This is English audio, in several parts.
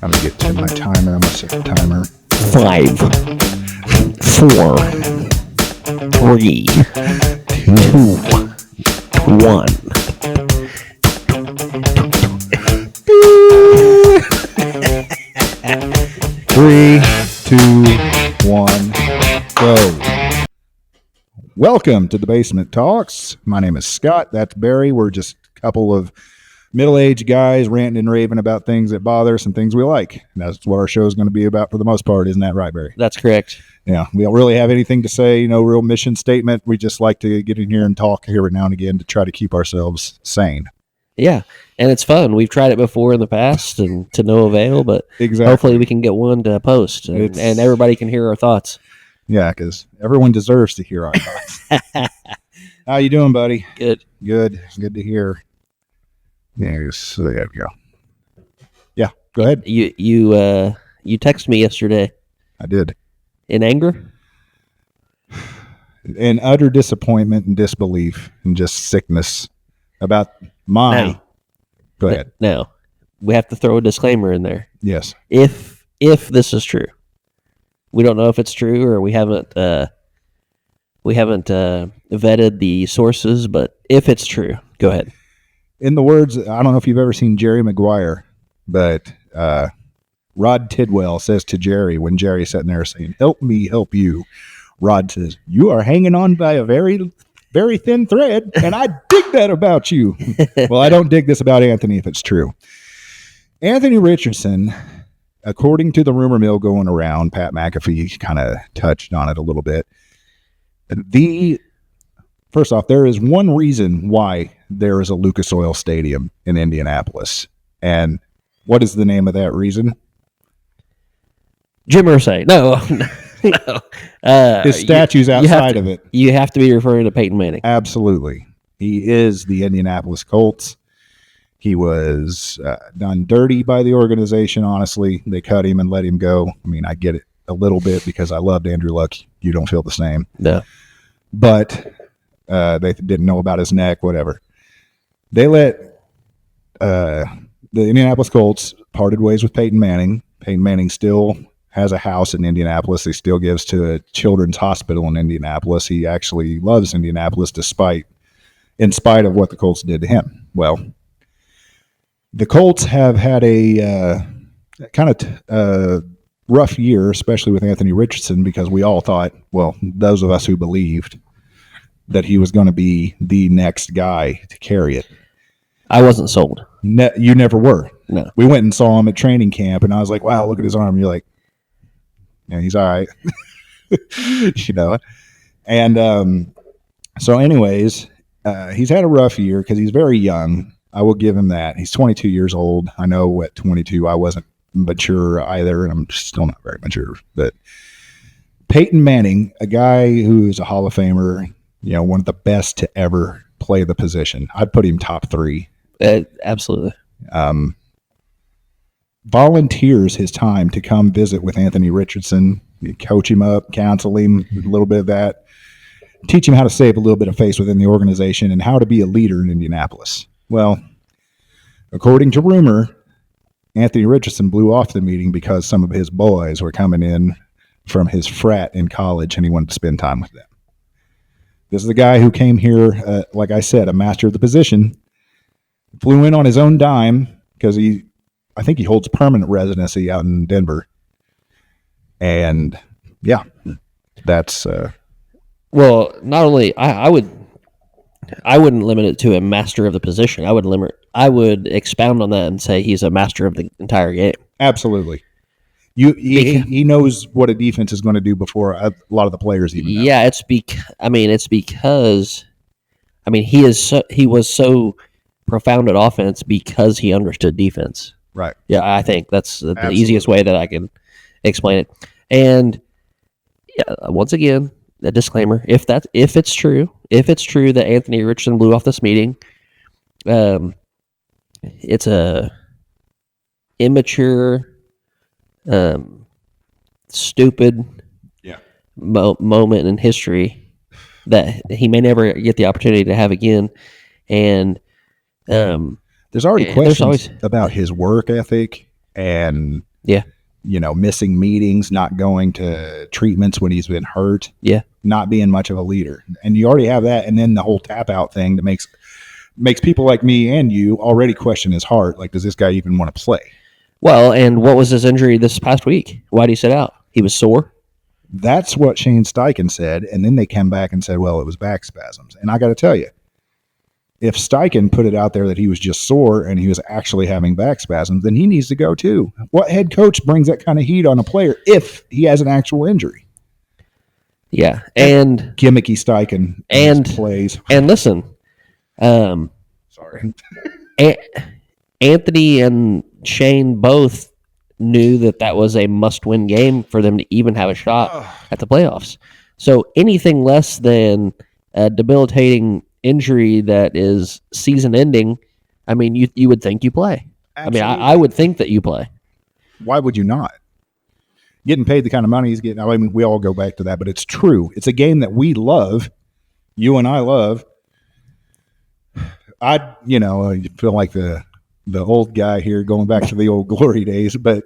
I'm gonna get to my timer. I'm gonna set the timer. 5, 4, 3, 2, 1. Three, 2, 1, go. Welcome to the Basement Talks. My name is Scott. That's Barry. We're just a couple of middle-aged guys ranting and raving about things that bother us and things we like. And that's what our show is going to be about for the most part. Isn't that right, Barry? That's correct. Yeah, we don't really have anything to say, no real mission statement. We just like to get in here and talk here and now and again to try to keep ourselves sane. Yeah, and it's fun. We've tried it before in the past and to no avail, but Exactly. hopefully we can get one to post and everybody can hear our thoughts. Yeah, because everyone deserves to hear our thoughts. How you doing, buddy? Good. Good to hear. Yeah, so there we go. Yeah, go ahead. You texted me yesterday. I did. In anger? In utter disappointment and disbelief and just sickness about my... Now, go ahead. Now, we have to throw a disclaimer in there. Yes. If this is true. We don't know if it's true, or we haven't vetted the sources, but if it's true, go ahead. In the words, I don't know if you've ever seen Jerry Maguire, but Rod Tidwell says to Jerry when Jerry's sitting there saying, "Help me, help you." Rod says, "You are hanging on by a very, very thin thread, and I dig that about you." Well, I don't dig this about Anthony if it's true. Anthony Richardson, according to the rumor mill going around, Pat McAfee kind of touched on it a little bit. First off, there is one reason why there is a Lucas Oil Stadium in Indianapolis. And what is the name of that reason? Jim Irsay. No. His statue's outside of it. You have to be referring to Peyton Manning. Absolutely. He is the Indianapolis Colts. He was done dirty by the organization, honestly. They cut him and let him go. I mean, I get it a little bit because I loved Andrew Luck. You don't feel the same. No. But they didn't know about his neck, whatever. They let the Indianapolis Colts parted ways with Peyton Manning. Peyton Manning still has a house in Indianapolis. He still gives to a children's hospital in Indianapolis. He actually loves Indianapolis in spite of what the Colts did to him. Well, the Colts have had a kind of rough year, especially with Anthony Richardson, because we all thought, well, those of us who believed that he was going to be the next guy to carry it. I wasn't sold. You never were. No. We went and saw him at training camp, and I was like, wow, look at his arm. You're like, yeah, he's all right. You know? And so anyways, he's had a rough year because he's very young. I will give him that. He's 22 years old. I know at 22 I wasn't mature either, and I'm still not very mature. But Peyton Manning, a guy who is a Hall of Famer, you know, one of the best to ever play the position. I'd put him top 3. Absolutely. Volunteers his time to come visit with Anthony Richardson, coach him up, counsel him, a little bit of that, teach him how to save a little bit of face within the organization and how to be a leader in Indianapolis. Well, according to rumor, Anthony Richardson blew off the meeting because some of his boys were coming in from his frat in college and he wanted to spend time with them. This is the guy who came here, like I said, a master of the position, flew in on his own dime because I think he holds permanent residency out in Denver. And yeah, that's... Well, not only, I wouldn't limit it to a master of the position. I would expound on that and say he's a master of the entire game. Absolutely. He knows what a defense is going to do before a lot of the players even know. Yeah, it's because he was so profound at offense because he understood defense. Right. Yeah, I think that's the easiest way that I can explain it. And yeah, once again, a disclaimer: if it's true that Anthony Richardson blew off this meeting, it's a immature, stupid moment in history that he may never get the opportunity to have again. And there's already questions about his work ethic and Yeah. Missing meetings, not going to treatments when he's been hurt. Yeah. Not being much of a leader. And you already have that. And then the whole tap out thing that makes people like me and you already question his heart. Like, does this guy even want to play? Well, and what was his injury this past week? Why did he sit out? He was sore? That's what Shane Steichen said. And then they came back and said, well, it was back spasms. And I got to tell you, if Steichen put it out there that he was just sore and he was actually having back spasms, then he needs to go too. What head coach brings that kind of heat on a player if he has an actual injury? Yeah, and gimmicky Steichen and plays. And listen, sorry, Anthony and Shane both knew that was a must-win game for them to even have a shot at the playoffs. So anything less than a debilitating injury that is season-ending, I mean, you would think you play. Absolutely. I mean, I would think that you play. Why would you not? Getting paid the kind of money he's getting, I mean, we all go back to that, but it's true. It's a game that we love. You and I love. I feel like the old guy here going back to the old glory days, but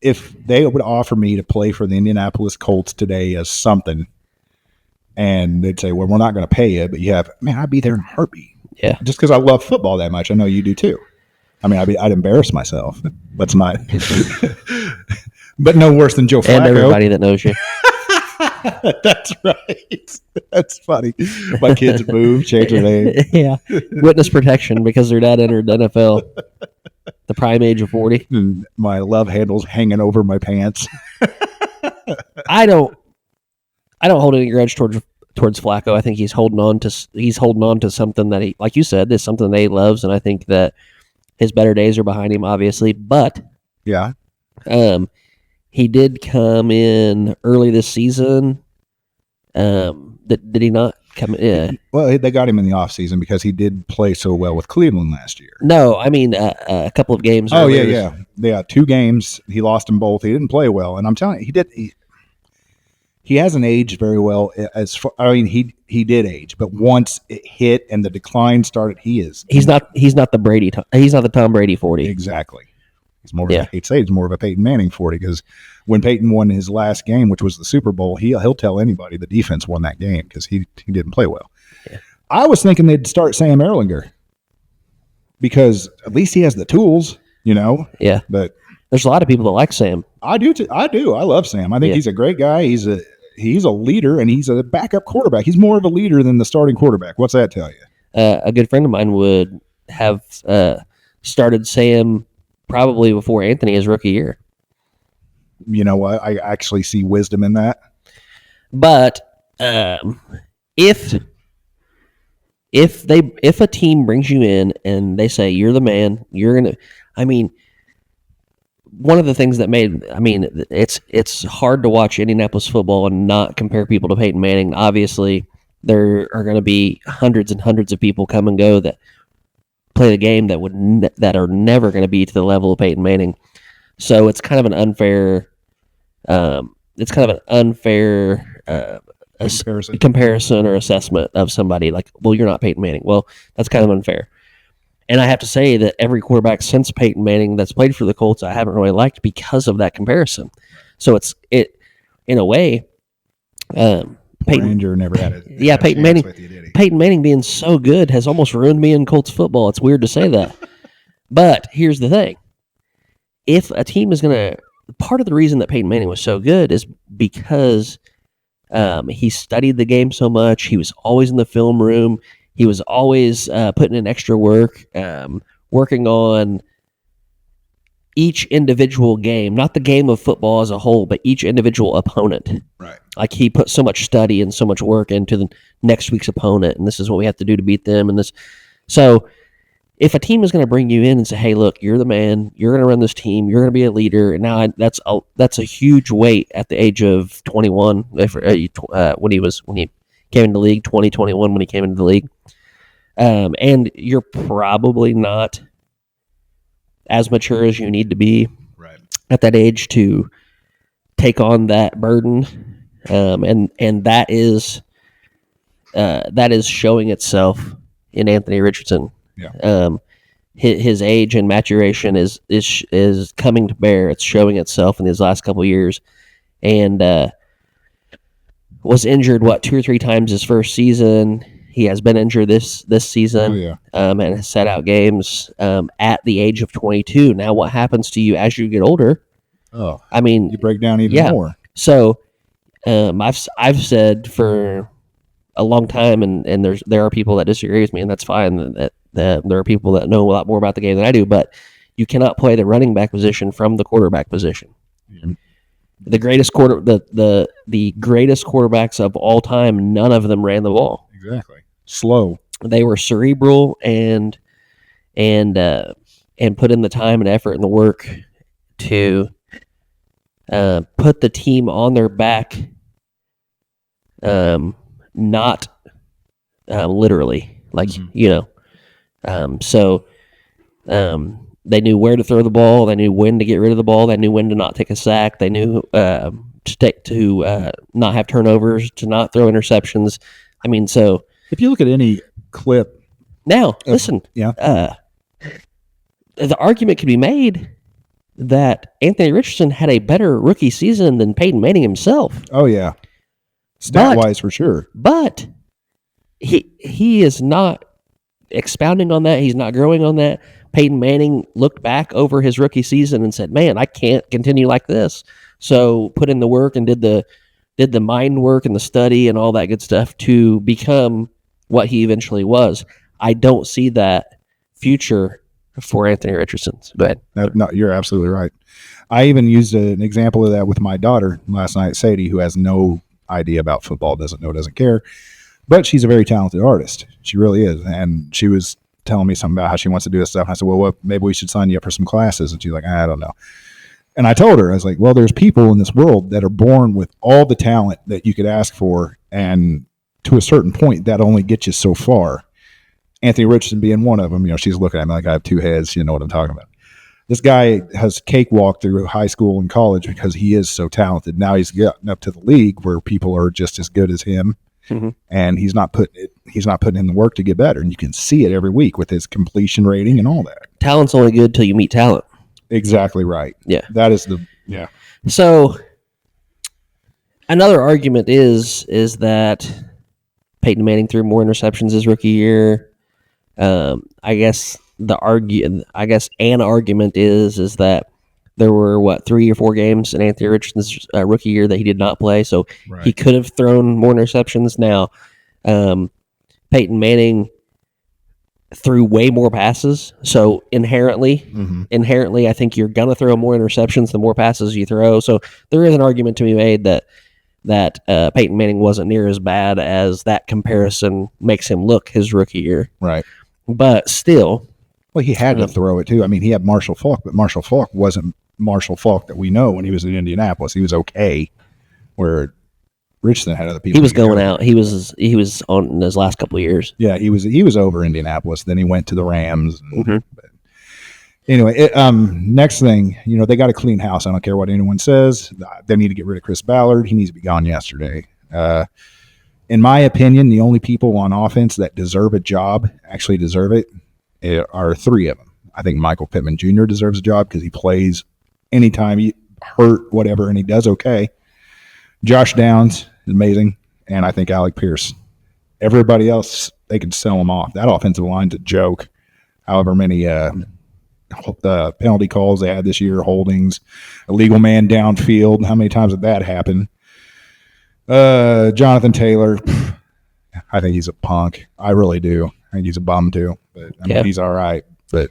if they would offer me to play for the Indianapolis Colts today as something, and they'd say, well, we're not going to pay you, but I'd be there in a heartbeat. Yeah. Just because I love football that much. I know you do too. I mean, I'd embarrass myself. Let's not. But no worse than Joe Flacco. And everybody that knows you. That's right. That's funny. My kids move, change their name. Yeah. Witness protection because their dad entered the NFL the prime age of 40. And my love handle's hanging over my pants. I don't hold any grudge towards Flacco. I think he's holding on to something that he, like you said, is something that he loves, and I think that his better days are behind him, obviously. But yeah, he did come in early this season. Did he not come in? Yeah. Well, they got him in the offseason because he did play so well with Cleveland last year. No, I mean a couple of games. Oh, yeah. 2 games. He lost them both. He didn't play well. And I'm telling you, he hasn't aged very well. He did age, but once it hit and the decline started, he's not the Tom Brady 40. Exactly. He's more. I hate to say he's more of a Peyton Manning 40 because when Peyton won his last game, which was the Super Bowl, he'll tell anybody the defense won that game because he didn't play well. Yeah. I was thinking they'd start Sam Ehlinger because at least he has the tools, Yeah. But there's a lot of people that like Sam. I do. I love Sam. I think he's a great guy. He's a leader and he's a backup quarterback. He's more of a leader than the starting quarterback. What's that tell you? A good friend of mine would have started Sam probably before Anthony his rookie year. You know what? I actually see wisdom in that. But if a team brings you in and they say you're the man, you're gonna. I mean, one of the things that it's hard to watch Indianapolis football and not compare people to Peyton Manning. Obviously, there are going to be hundreds and hundreds of people come and go that play the game that are never going to be to the level of Peyton Manning. So it's kind of an unfair. Comparison or assessment of somebody like, well, you're not Peyton Manning. Well, that's kind of unfair. And I have to say that every quarterback since Peyton Manning that's played for the Colts, I haven't really liked because of that comparison. So it in a way, Ranger never had it. Yeah, Peyton Manning. Peyton Manning being so good has almost ruined me in Colts football. It's weird to say that, but here's the thing: if a team is part of the reason that Peyton Manning was so good is because he studied the game so much. He was always in the film room. He was always putting in extra work, working on each individual game, not the game of football as a whole, but each individual opponent. Right. Like he put so much study and so much work into the next week's opponent, and this is what we have to do to beat them. And this, so if a team is going to bring you in and say, "Hey, look, you're the man. You're going to run this team. You're going to be a leader," and now that's a huge weight at the age of 21. When he came into the league, 2021 when he came into the league, and you're probably not as mature as you need to be at that age to take on that burden, and that is showing itself in Anthony Richardson. Yeah. his age and maturation is coming to bear. It's showing itself in these last couple of years, and was injured 2 or 3 times his first season. He has been injured this season, Oh, yeah. and has sat out games at the age of 22. Now, what happens to you as you get older? Oh, I mean, you break down even yeah. more. So I've said for a long time, and there are people that disagree with me, and that's fine. That there are people that know a lot more about the game than I do, but you cannot play the running back position from the quarterback position. Yeah. The greatest the greatest quarterbacks of all time, none of them ran the ball. Exactly. Slow. They were cerebral and put in the time and effort and the work to put the team on their back, not literally, like So they knew where to throw the ball. They knew when to get rid of the ball. They knew when to not take a sack. They knew to not have turnovers, to not throw interceptions. I mean, so if you look at any clip now, listen. Yeah. The argument could be made that Anthony Richardson had a better rookie season than Peyton Manning himself. Oh yeah, stat-wise for sure. But he is not expounding on that. He's not growing on that. Peyton Manning looked back over his rookie season and said, "Man, I can't continue like this." So put in the work and did the mind work and the study and all that good stuff to become what he eventually was. I don't see that future for Anthony Richardson. Go ahead. No, you're absolutely right. I even used an example of that with my daughter last night, Sadie, who has no idea about football, doesn't care, but she's a very talented artist. She really is. And she was telling me something about how she wants to do this stuff. And I said, well, maybe we should sign you up for some classes. And she's like, I don't know. And I told her, I was like, well, there's people in this world that are born with all the talent that you could ask for. And to a certain point, that only gets you so far. Anthony Richardson being one of them. She's looking at me like I have two heads. You know what I'm talking about. This guy has cakewalked through high school and college because he is so talented. Now he's gotten up to the league where people are just as good as him. Mm-hmm. And he's not putting in the work to get better. And you can see it every week with his completion rating and all that. Talent's only good till you meet talent. Exactly right. Yeah. That is yeah. So another argument is that Peyton Manning threw more interceptions his rookie year. I guess an argument is that there were 3 or 4 games in Anthony Richardson's rookie year that he did not play, so right. He could have thrown more interceptions. Now, Peyton Manning threw way more passes, so inherently, I think you're gonna throw more interceptions the more passes you throw. So there is an argument to be made that Peyton Manning wasn't near as bad as that comparison makes him look his rookie year. Right. But still. Well, he had to throw it too. I mean, he had Marshall Faulk, but Marshall Faulk wasn't Marshall Faulk that we know when he was in Indianapolis. He was okay, where Richardson had other people. He was going out. He was on in his last couple of years. Yeah, he was over Indianapolis. Then he went to the Rams. But anyway, next thing, they got a clean house. I don't care what anyone says. They need to get rid of Chris Ballard. He needs to be gone yesterday. In my opinion, the only people on offense that deserve a job, actually deserve it, are 3 of them. I think Michael Pittman Jr. deserves a job because he plays anytime he hurt, whatever, and he does okay. Josh Downs is amazing, and I think Alec Pierce. Everybody else, they could sell them off. That offensive line's a joke. However many penalty calls they had this year, holdings, illegal man downfield. How many times did that happen? Jonathan Taylor, I think he's a punk. I really do. I think he's a bum too, but I mean, he's all right. But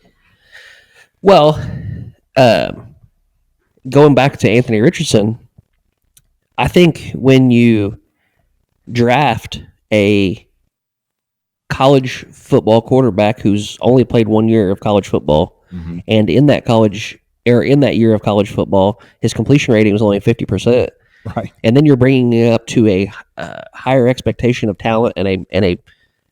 going back to Anthony Richardson, I think when you draft a college football quarterback who's only played 1 year of college football, and in that year of college football, his completion rating was only 50%. Right, and then you're bringing it up to a higher expectation of talent and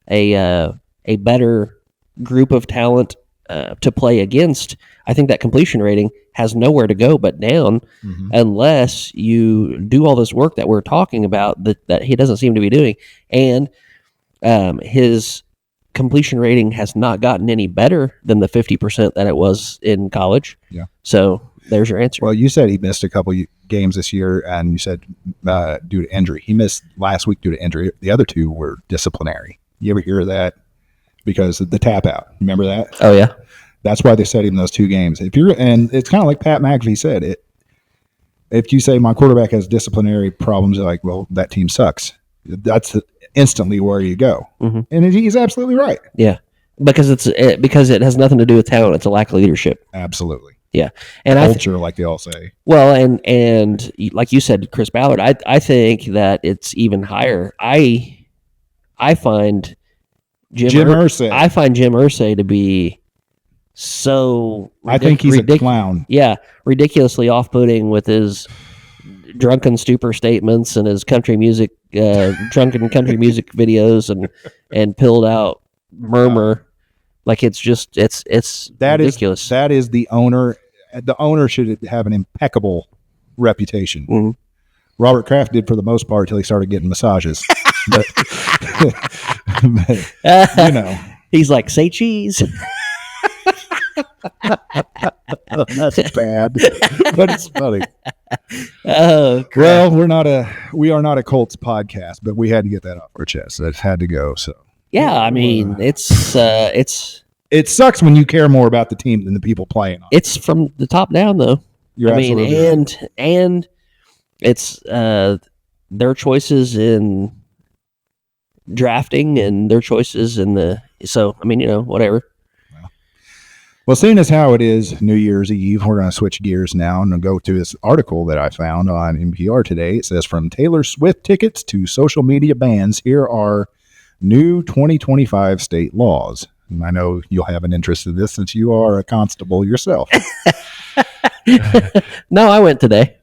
a better group of talent to play against. I think that completion rating has nowhere to go but down unless you do all this work that we're talking about that he doesn't seem to be doing. And his completion rating has not gotten any better than the 50% that it was in college. Yeah. So there's your answer. Well, you said he missed a couple games this year, and you said due to injury. He missed last week due to injury. The other two were disciplinary. You ever hear of that? Because of the tap out. Remember that? Oh, yeah. That's why they set him those 2 games. And it's kind of like Pat McAfee said. If you say my quarterback has disciplinary problems, you're like, well, that team sucks. That's instantly where you go. Mm-hmm. And he's absolutely right. Yeah, because it has nothing to do with talent. It's a lack of leadership. Absolutely. Yeah, and culture, like they all say. Well, and like you said, Chris Ballard, I think that it's even higher. I find Jim Irsay. I find Jim Irsay to be so. I think he's a clown. Yeah, ridiculously off-putting with his drunken stupor statements and his country music, drunken country music videos and pilled out murmur. Like it's ridiculous. That is the owner. The owner should have an impeccable reputation. Mm-hmm. Robert Kraft did for the most part until he started getting massages. but, he's like, say cheese. That's bad, but it's funny. Oh, well, we are not a Colts podcast, but we had to get that off our chest. That had to go. So yeah, I mean, it sucks when you care more about the team than the people playing on. It's from the top down, though. You're absolutely right. And it's their choices in drafting and their choices in so I mean, whatever. Well, seeing as how it is New Year's Eve, we're going to switch gears now and go to this article that I found on NPR today. It says, from Taylor Swift tickets to social media bans, here are new 2025 state laws. And I know you'll have an interest in this since you are a constable yourself. No, I went today.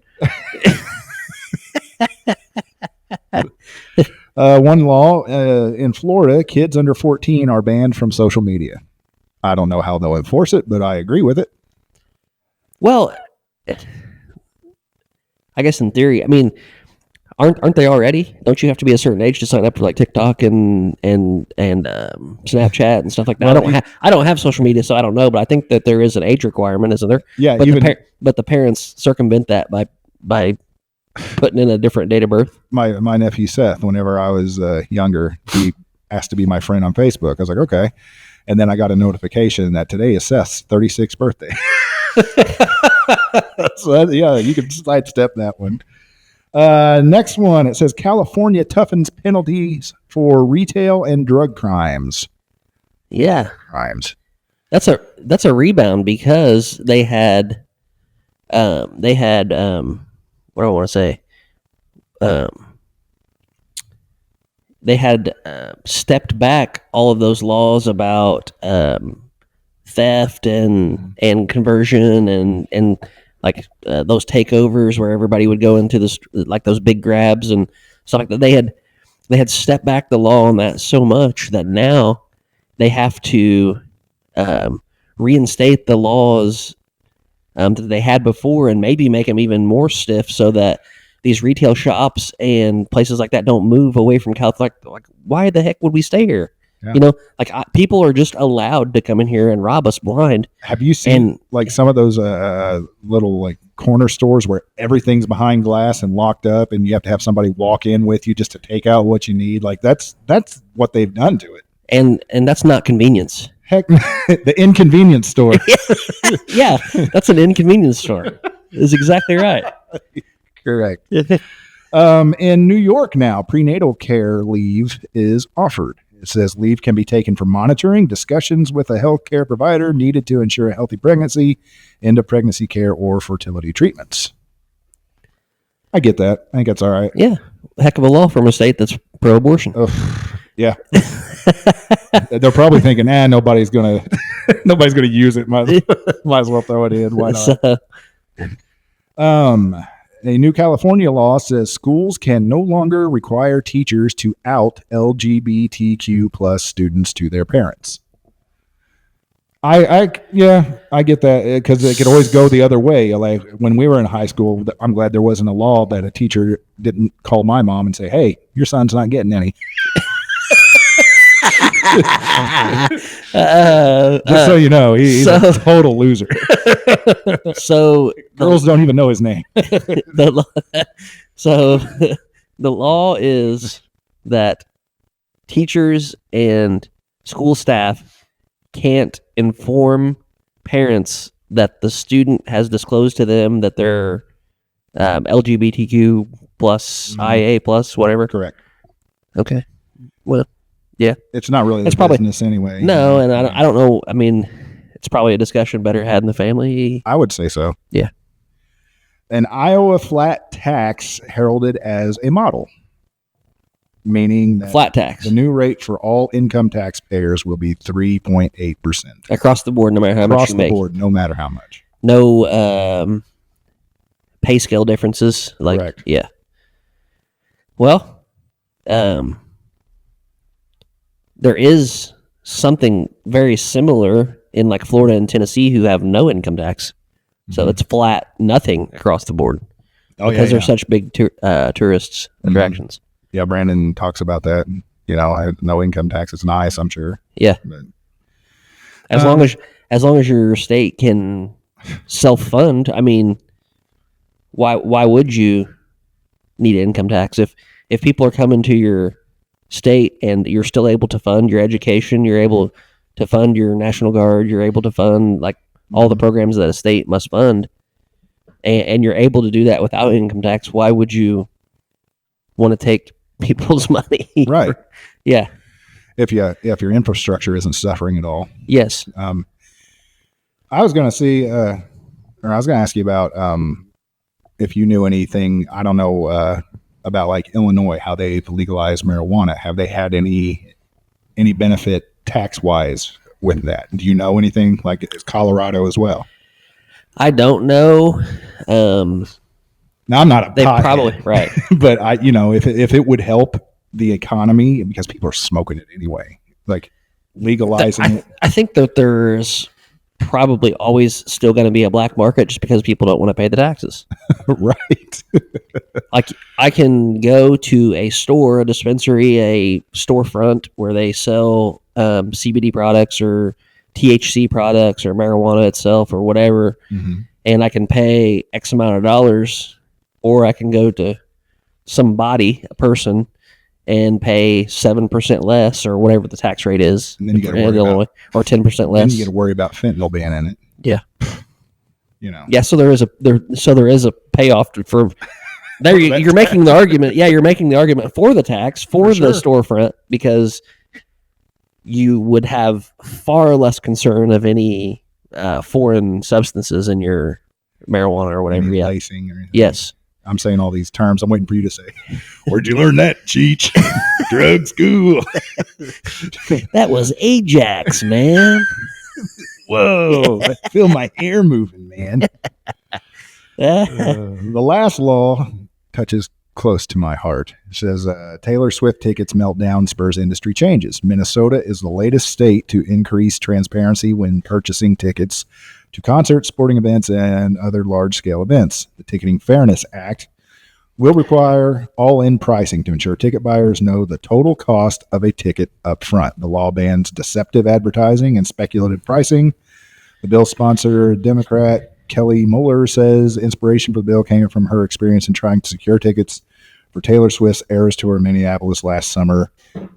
One law in Florida, kids under 14 are banned from social media. I don't know how they'll enforce it, but I agree with it. Well, I guess in theory, I mean, aren't they already? Don't you have to be a certain age to sign up for like TikTok and Snapchat and stuff like that? Well, I don't have social media, so I don't know. But I think that there is an age requirement, isn't there? Yeah, but the parents circumvent that by putting in a different date of birth. My nephew Seth, whenever I was younger, he asked to be my friend on Facebook. I was like, okay. And then I got a notification that today is Seth's 36th birthday. So you can sidestep that one. Next one, it says California toughens penalties for retail and drug crimes. Yeah, crimes. That's a rebound because they had what do I want to say? They had stepped back all of those laws about theft and conversion and like those takeovers where everybody would go into this like those big grabs and stuff like that. They had stepped back the law on that so much that now they have to reinstate the laws that they had before and maybe make them even more stiff so that these retail shops and places like that don't move away from California. Like why the heck would we stay here? Yeah. People are just allowed to come in here and rob us blind. Have you seen like some of those little like corner stores where everything's behind glass and locked up and you have to have somebody walk in with you just to take out what you need? Like that's what they've done to it. And that's not convenience. Heck, the inconvenience store. Yeah, that's an inconvenience store. Is exactly right. Correct. In New York now, prenatal care leave is offered. It says leave can be taken for monitoring, discussions with a healthcare provider needed to ensure a healthy pregnancy, end of pregnancy care, or fertility treatments. I get that. I think that's all right. Yeah. Heck of a law from a state that's pro-abortion. Yeah. They're probably thinking, nobody's gonna use it. Might as well throw it in. Why not? A new California law says schools can no longer require teachers to out LGBTQ plus students to their parents. I get that because it could always go the other way. Like when we were in high school, I'm glad there wasn't a law that a teacher didn't call my mom and say, "Hey, your son's not getting any." Just so you know, he's a total loser. So Girls don't even know his name. So the law is that teachers and school staff can't inform parents that the student has disclosed to them that they're LGBTQ plus, IA plus, whatever. Correct. Okay. Well, yeah. It's not really the business anyway. No, and I don't know. I mean, it's probably a discussion better had in the family. I would say so. Yeah. An Iowa flat tax heralded as a model, meaning that Flat tax. the new rate for all income taxpayers will be 3.8%. Across the board, no matter how much you make. Across the board, no matter how much. No pay scale differences. Like, Correct. Yeah. Well, there is something very similar in like Florida and Tennessee who have no income tax. So it's flat, nothing across the board. Because they're such big tourist attractions. Yeah, Brandon talks about that. You know, I have no income tax. It's nice, I'm sure. Yeah. But, As long as your state can self-fund, I mean, why would you need income tax if people are coming to your state and you're still able to fund your education, you're able to fund your National Guard, you're able to fund like all the programs that a state must fund, and you're able to do that without income tax, why would you want to take people's money? Right. Yeah. If your infrastructure isn't suffering at all. Yes. I was going to ask you about if you knew anything. I don't know about like Illinois, how they've legalized marijuana. Have they had any benefit tax wise with that? Do you know anything? Like it's Colorado as well. I don't know. Now I'm not a They pothead, probably right, but if it would help the economy because people are smoking it anyway, like legalizing it. I think that there's probably always still going to be a black market just because people don't want to pay the taxes. Right. Like I can go to a store, a dispensary, a storefront where they sell CBD products or THC products or marijuana itself or whatever, and I can pay X amount of dollars, or I can go to a person, and pay 7% less or whatever the tax rate is, And then you got to in worry Illinois, about, or 10% less. then you got to worry about fentanyl banning it. Yeah. You know. Yeah, so there is a payoff for there. You're making the argument. Yeah, you're making the argument for the tax for the storefront because you would have far less concern of any foreign substances in your marijuana or whatever. Any Yeah. lacing or anything. Yes. I'm saying all these terms. I'm waiting for you to say, "Where'd you learn that, Cheech?" Drug school. That was Ajax, man. Whoa! I feel my hair moving, man. The last law touches close to my heart. It says Taylor Swift tickets meltdown spurs industry changes. Minnesota is the latest state to increase transparency when purchasing tickets to concerts, sporting events, and other large-scale events. The Ticketing Fairness Act will require all-in pricing to ensure ticket buyers know the total cost of a ticket up front. The law bans deceptive advertising and speculative pricing. The bill's sponsor, Democrat Kelly Mueller, says inspiration for the bill came from her experience in trying to secure tickets for Taylor Swift's Eras Tour in Minneapolis last summer.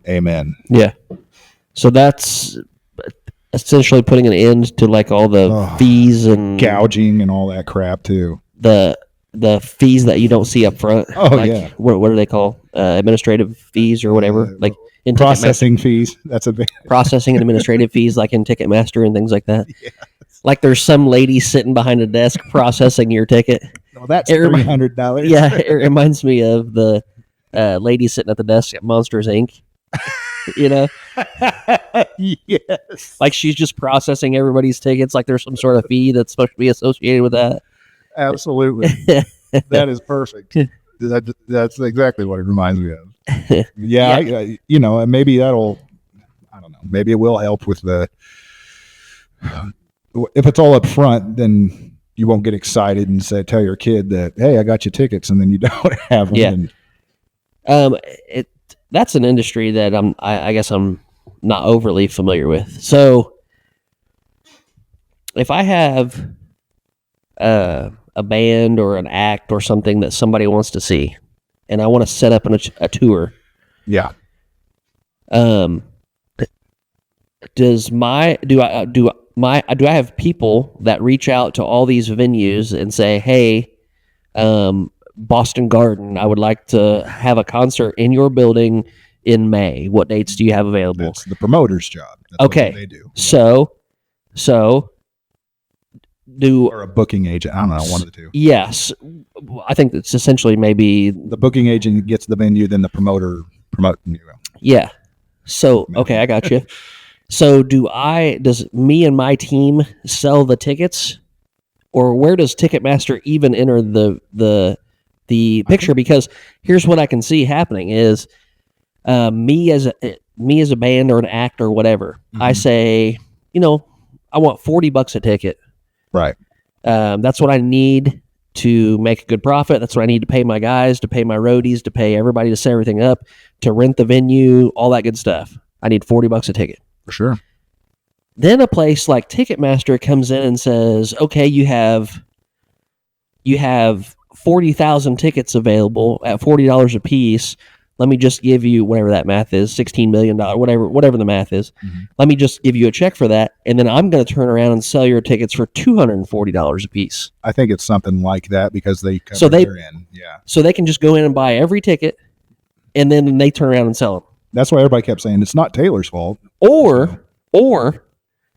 Amen. Yeah. So that's essentially putting an end to like all the fees and gouging and all that crap too. The fees that you don't see up front. Oh, like, yeah. What do they call administrative fees or whatever? Like in processing fees. That's a big processing and administrative fees, like in Ticketmaster and things like that. Yes. Like there's some lady sitting behind a desk processing your ticket. Well, that's $300. Yeah, it reminds me of the lady sitting at the desk at Monsters Inc. You know, yes. like she's just processing everybody's tickets. Like there's some sort of fee that's supposed to be associated with that. Absolutely. That is perfect. That's exactly what it reminds me of. Yeah. Maybe that'll, I don't know, maybe it will help with if it's all up front, then you won't get excited and tell your kid that, hey, I got you tickets, and then you don't have them. Yeah. That's an industry that I guess I'm not overly familiar with. So if I have a band or an act or something that somebody wants to see, and I want to set up a tour, Yeah. Does do I have people that reach out to all these venues and say, hey, Boston Garden, I would like to have a concert in your building in May. What dates do you have available? That's the promoter's job. That's Okay. what they do. So Or a booking agent. I don't know, one of the two. Yes. I think it's essentially maybe The booking agent gets the venue, then the promoter promote. yeah. So okay, I got you. So does me and my team sell the tickets, or where does Ticketmaster even enter the picture? Because here's what I can see happening is me as a band or an act or whatever. Mm-hmm. I say, I want $40 a ticket. Right. That's what I need to make a good profit. That's what I need to pay my guys, to pay my roadies, to pay everybody to set everything up, to rent the venue, all that good stuff. I need $40 a ticket. For sure. Then a place like Ticketmaster comes in and says, okay, you have 40,000 tickets available at $40 a piece. Let me just give you whatever that math is, $16 million, whatever the math is. Mm-hmm. Let me just give you a check for that, and then I'm going to turn around and sell your tickets for $240 a piece. I think it's something like that because they cover their end. Yeah. So they can just go in and buy every ticket, and then they turn around and sell them. That's why everybody kept saying it's not Taylor's fault. Or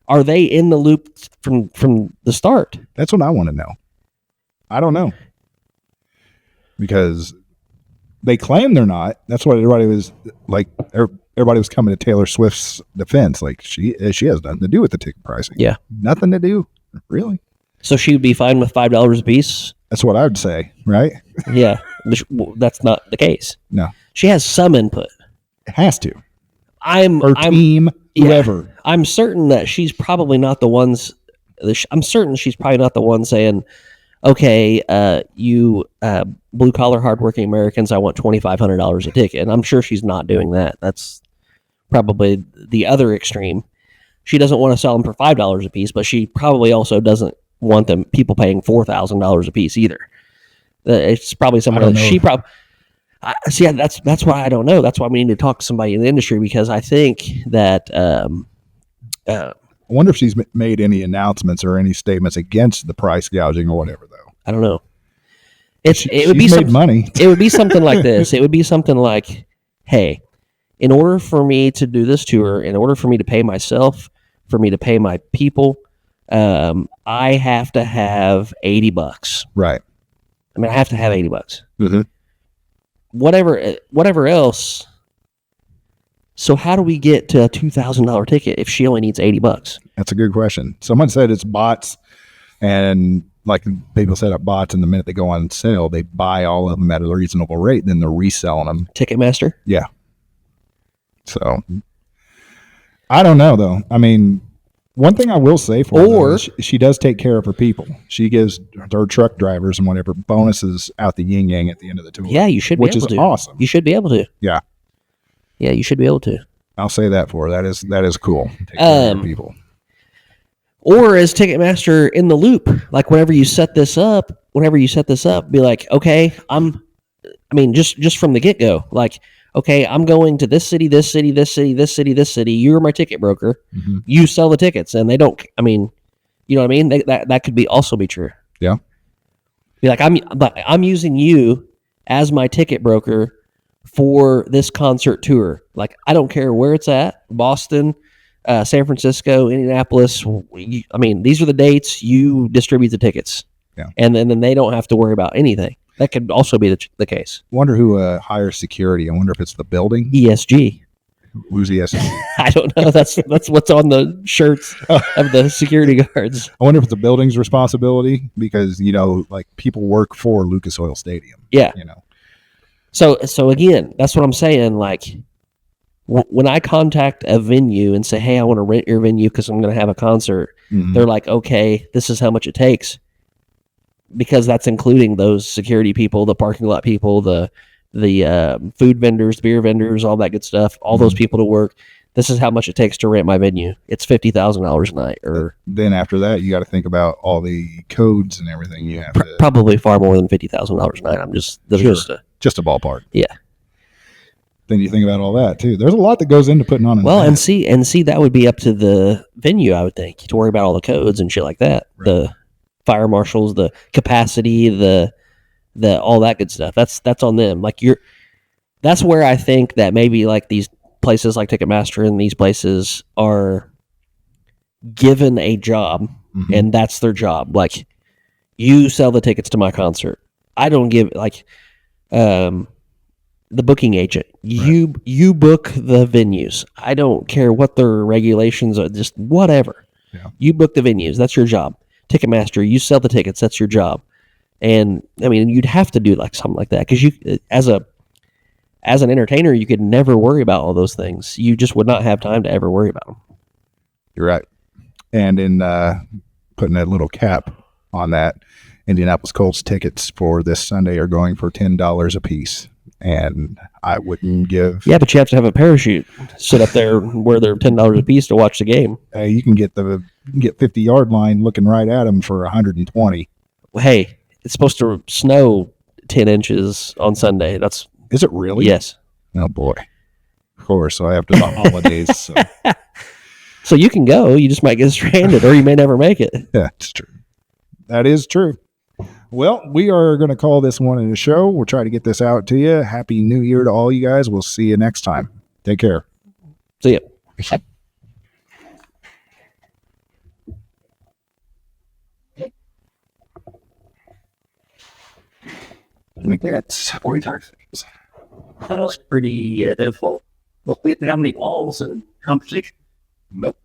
are they in the loop from the start? That's what I want to know. I don't know. Because they claim they're not. That's what everybody was like. Everybody was coming to Taylor Swift's defense. Like she has nothing to do with the ticket pricing. Yeah, nothing to do, really. So she would be fine with $5 a piece. That's what I would say, right? Yeah, that's not the case. No, she has some input. It has to. Team, whoever. Yeah, I'm certain that she's probably not the ones. I'm certain she's probably not the one saying, okay, you blue collar, hardworking Americans, I want $2,500 a ticket. And I'm sure she's not doing that. That's probably the other extreme. She doesn't want to sell them for $5 a piece, but she probably also doesn't want them people paying $4,000 a piece either. It's probably somebody that she probably. See, that's why I don't know. That's why we need to talk to somebody in the industry, because I think that. I wonder if she's made any announcements or any statements against the price gouging or whatever, though. I don't know. It would be money. It would be something like this. It would be something like, hey, in order for me to do this tour, in order for me to pay myself, for me to pay my people, I have to have $80. Right. I mean, I have to have $80. Mm-hmm. Whatever else. So how do we get to a $2,000 ticket if she only needs $80? That's a good question. Someone said it's bots, and like people set up bots, and the minute they go on sale, they buy all of them at a reasonable rate, then they're reselling them. Ticketmaster? Yeah. So I don't know, though. I mean, one thing I will say for her is she does take care of her people. She gives her truck drivers and whatever bonuses out the yin yang at the end of the tour. Yeah, you should be able to. Which is awesome. You should be able to. Yeah. Yeah, you should be able to. I'll say that for her. That is cool. Take care of people. Or is Ticketmaster in the loop? Like whenever you set this up, be like, okay, just from the get go, like, okay, I'm going to this city, this city, this city, this city, this city. You're my ticket broker. Mm-hmm. You sell the tickets, and they don't. I mean, you know what I mean? That could also be true. Yeah. Be like, I'm using you as my ticket broker for this concert tour. Like, I don't care where it's at, Boston, San Francisco, Indianapolis. These are the dates. You distribute the tickets. Yeah. And then they don't have to worry about anything. That could also be the case. Wonder who hires security. I wonder if it's the building. ESG. Who's ESG? I don't know. That's what's on the shirts of the security guards. I wonder if it's the building's responsibility, because, like, people work for Lucas Oil Stadium. Yeah. So again, that's what I'm saying. Like, when I contact a venue and say, hey, I want to rent your venue because I'm going to have a concert, mm-hmm. They're like, okay, this is how much it takes. Because that's including those security people, the parking lot people, the food vendors, beer vendors, all that good stuff, all mm-hmm. those people to work. this is how much it takes to rent my venue. It's $50,000 a night, or Then after that, you got to think about all the codes and everything you have to. probably far more than $50,000 a night. Sure. Just a ballpark. Yeah. Then you think about all that too. There's a lot that goes into putting on an event. and see that would be up to the venue, I would think, to worry about all the codes and shit like that. Right. The fire marshals, the capacity, the all that good stuff. That's on them. Like that's where I think that maybe like these places like Ticketmaster and these places are given a job, Mhm. and that's their job. Like, you sell the tickets to my concert. I don't give the booking agent. You book the venues. I don't care what their regulations are, just whatever. Yeah. You book the venues. That's your job. Ticketmaster, you sell the tickets. That's your job. And I mean, you'd have to do like something like that because you, as an entertainer, you could never worry about all those things. You just would not have time to ever worry about them. You're right. And in putting a little cap on that, Indianapolis Colts tickets for this Sunday are going for $10 a piece. And I wouldn't give. Yeah, but you have to have a parachute sit up there where they're $10 a piece to watch the game. You can get 50-yard line looking right at them for 120. Hey, it's supposed to snow 10 inches on Sunday. Is it really? Yes. Oh boy. Of course. So after the holidays. So. So you can go. You just might get stranded, or you may never make it. Yeah, it's true. That is true. Well, we are going to call this one in a show. We'll try to get this out to you. Happy New Year to all you guys. We'll see you next time. Take care. See ya. I think that's 45 seconds. That was pretty difficult. But we didn't have any balls and conversation. Nope.